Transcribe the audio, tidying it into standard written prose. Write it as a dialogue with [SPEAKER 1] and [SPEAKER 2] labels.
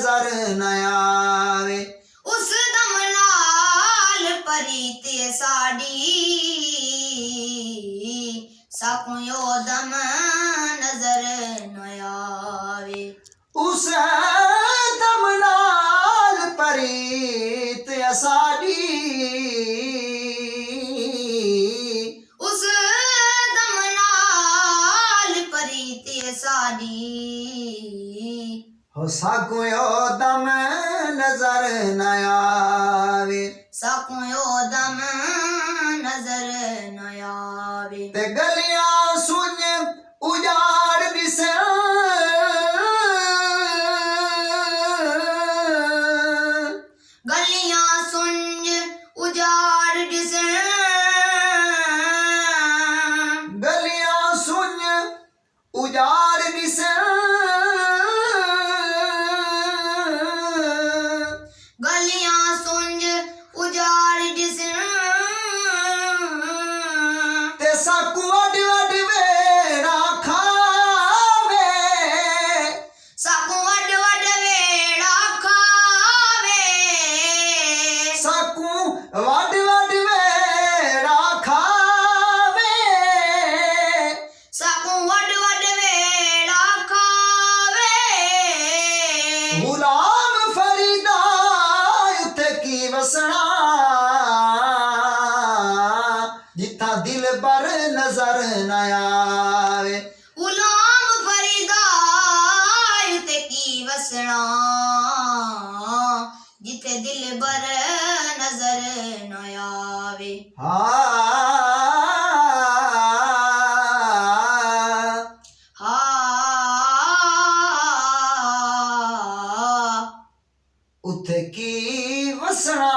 [SPEAKER 1] नजर न आवे।
[SPEAKER 2] उस दम नाल परी ते साड़ी साकू यो दम नजर न आवे।
[SPEAKER 1] उस दम नाल परीत साड़ी
[SPEAKER 2] उस दम नाल परी ते साड़ी
[SPEAKER 1] हो साकू यो दम नजर न आवे।
[SPEAKER 2] साकू यो दम नजर न आवे।
[SPEAKER 1] ते गलियां सुन उजाड़ दिसे
[SPEAKER 2] गलियां सुंज उजाड़ दिसे
[SPEAKER 1] गलियां सुन उजाड़ दिसे
[SPEAKER 2] गलियां सुंज उजाड़ दिसे
[SPEAKER 1] ते साकू वड वड वेड़ा खावे।
[SPEAKER 2] साकू वड वड वेड़ा खावे।
[SPEAKER 1] साकू वड वड वेड़ा खावे।
[SPEAKER 2] साकू वड वड वेड़ा खावे।
[SPEAKER 1] गुलाम फरीदा उत्थे की वसना जिथा दिल बर नजर न आवे।
[SPEAKER 2] गुलाम फरीदा ते की वसना जिथे दिल बर नजर न आवे।
[SPEAKER 1] उत्थे की वसना